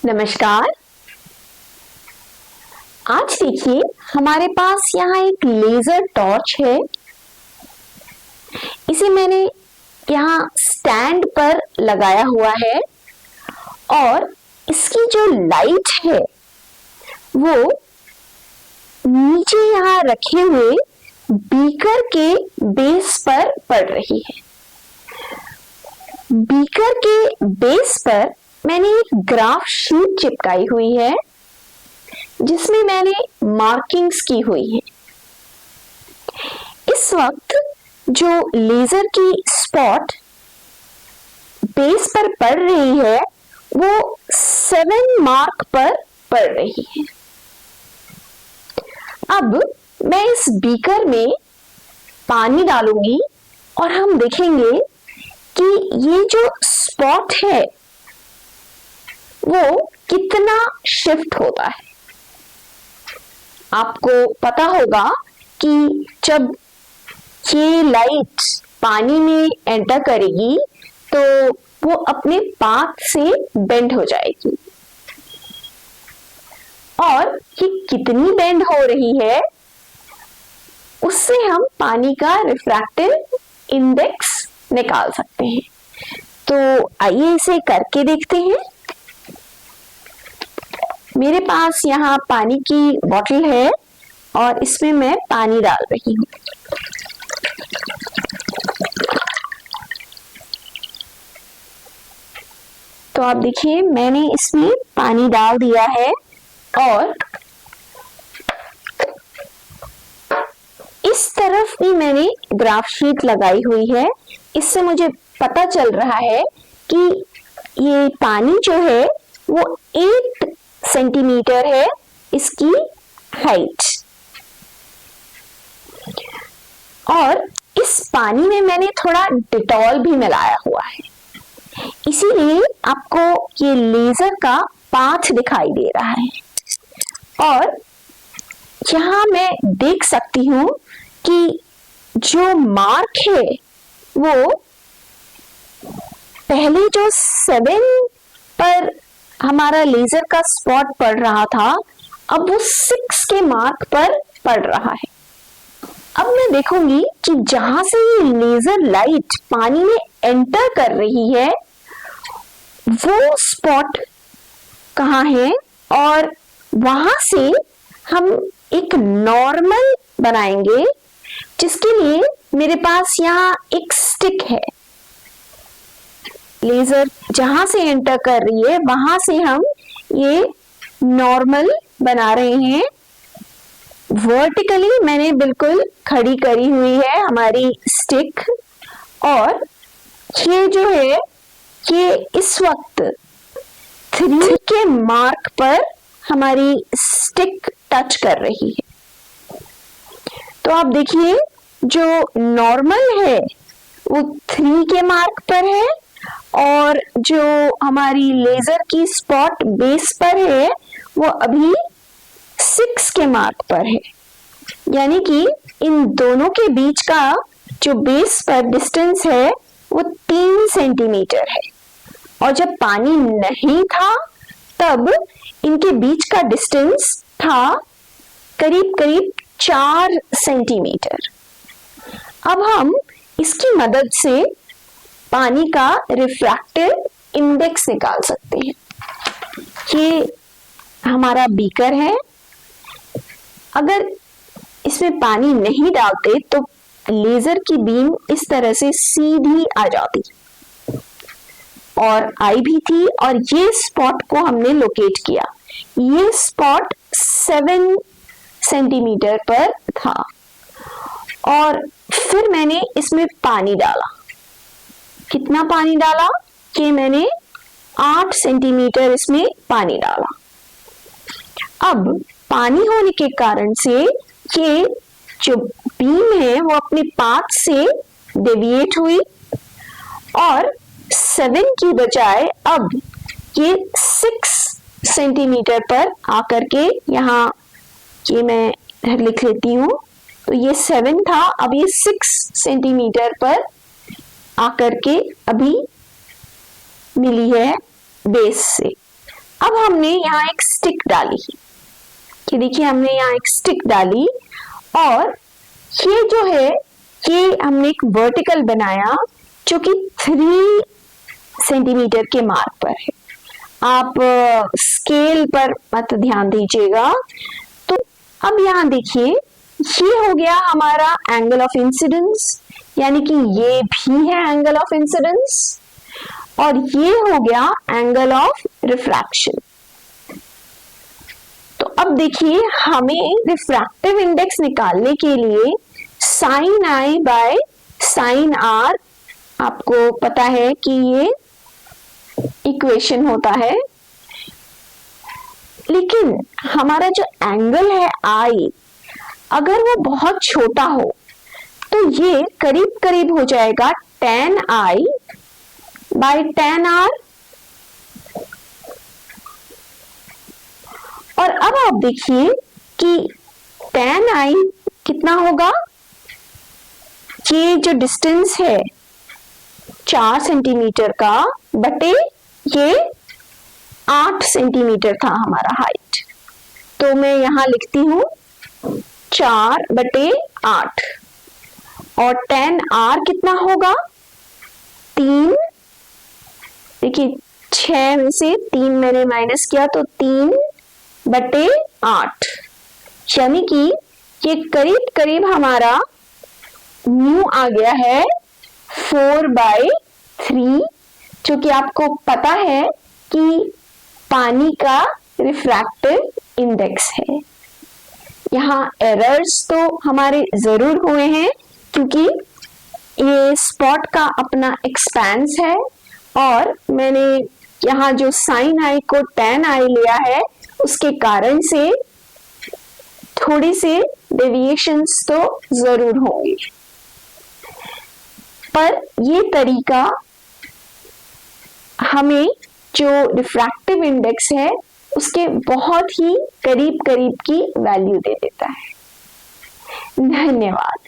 नमस्कार। आज देखिए हमारे पास यहाँ एक लेजर टॉर्च है। इसे मैंने यहाँ स्टैंड पर लगाया हुआ है और इसकी जो लाइट है वो नीचे यहाँ रखे हुए बीकर के बेस पर पड़ रही है। बीकर के बेस पर मैंने एक ग्राफ शीट चिपकाई हुई है जिसमें मैंने मार्किंग्स की हुई है। इस वक्त जो लेजर की स्पॉट बेस पर पड़ रही है वो 7 मार्क पर पड़ रही है। अब मैं इस बीकर में पानी डालूंगी और हम देखेंगे कि ये जो स्पॉट है वो कितना शिफ्ट होता है। आपको पता होगा कि जब ये लाइट पानी में एंटर करेगी तो वो अपने पाथ से बेंड हो जाएगी और ये कितनी बेंड हो रही है उससे हम पानी का रिफ्रैक्टिव इंडेक्स निकाल सकते हैं। तो आइए इसे करके देखते हैं। मेरे पास यहाँ पानी की बोतल है और इसमें मैं पानी डाल रही हूँ। तो आप देखिए मैंने इसमें पानी डाल दिया है और इस तरफ भी मैंने ग्राफ शीट लगाई हुई है। इससे मुझे पता चल रहा है कि ये पानी जो है वो 8 सेंटीमीटर है इसकी हाइट। और इस पानी में मैंने थोड़ा डिटॉल भी मिलाया हुआ है, इसीलिए आपको ये लेजर का पाथ दिखाई दे रहा है। और यहां मैं देख सकती हूं कि जो मार्क है वो पहले जो 7 पर हमारा लेजर का स्पॉट पड़ रहा था अब वो 6 के मार्क पर पड़ रहा है। अब मैं देखूंगी कि जहां से ये लेजर लाइट पानी में एंटर कर रही है वो स्पॉट कहाँ है और वहां से हम एक नॉर्मल बनाएंगे जिसके लिए मेरे पास यहाँ एक स्टिक है। लेजर जहां से एंटर कर रही है वहां से हम ये नॉर्मल बना रहे हैं। वर्टिकली मैंने बिल्कुल खड़ी करी हुई है हमारी स्टिक और ये जो है ये इस वक्त 3 के मार्क पर हमारी स्टिक टच कर रही है। तो आप देखिए जो नॉर्मल है वो 3 के मार्क पर है और जो हमारी लेजर की स्पॉट बेस पर है वो अभी 6 के मार्क पर है। यानी कि इन दोनों के बीच का जो बेस पर डिस्टेंस है वो 3 सेंटीमीटर है और जब पानी नहीं था तब इनके बीच का डिस्टेंस था करीब करीब 4 सेंटीमीटर। अब हम इसकी मदद से पानी का रिफ्रैक्टिव इंडेक्स निकाल सकते हैं। ये हमारा बीकर है। अगर इसमें पानी नहीं डालते तो लेजर की बीम इस तरह से सीधी आ जाती और आई भी थी और ये स्पॉट को हमने लोकेट किया। ये स्पॉट 7 सेंटीमीटर पर था और फिर मैंने इसमें पानी डाला। कितना पानी डाला कि मैंने 8 सेंटीमीटर इसमें पानी डाला। अब पानी होने के कारण से ये जो बीम है वो अपने पाथ से डेविएट हुई और 7 की बजाय अब ये 6 सेंटीमीटर पर आकर के यहाँ ये मैं लिख लेती हूँ। तो ये 7 था, अब ये 6 सेंटीमीटर पर आकर के अभी मिली है बेस से। अब हमने यहाँ एक स्टिक डाली कि देखिए हमने यहाँ एक स्टिक डाली और ये जो है ये हमने एक वर्टिकल बनाया जो कि 3 सेंटीमीटर के मार्क पर है। आप स्केल पर मत ध्यान दीजिएगा। तो अब यहाँ देखिए ये हो गया हमारा एंगल ऑफ इंसिडेंस, यानी कि ये भी है एंगल ऑफ इंसिडेंस, और ये हो गया एंगल ऑफ रिफ्रैक्शन। तो अब देखिए हमें रिफ्रैक्टिव इंडेक्स निकालने के लिए sine I by sine R, आपको पता है कि ये इक्वेशन होता है, लेकिन हमारा जो एंगल है आई, अगर वो बहुत छोटा हो तो ये करीब करीब हो जाएगा tan i by tan r। और अब आप देखिए कि tan i कितना होगा, ये जो डिस्टेंस है 4 सेंटीमीटर का बटे ये 8 सेंटीमीटर था हमारा हाइट, तो मैं यहां लिखती हूं 4 बटे 8, और tan r कितना होगा 3, देखिए 6 में से 3 मैंने माइनस किया तो 3 बटे 8, यानी कि ये करीब करीब हमारा म्यू आ गया है 4/3, जो कि आपको पता है कि पानी का रिफ्रैक्टिव इंडेक्स है। यहाँ एरर्स तो हमारे जरूर हुए हैं क्योंकि ये स्पॉट का अपना एक्सपेंस है, और मैंने यहाँ जो साइन आई को tan आई लिया है उसके कारण से थोड़ी सी डेविएशंस तो जरूर होंगी, पर ये तरीका हमें जो रिफ्रैक्टिव इंडेक्स है उसके बहुत ही करीब करीब की वैल्यू दे देता है। धन्यवाद।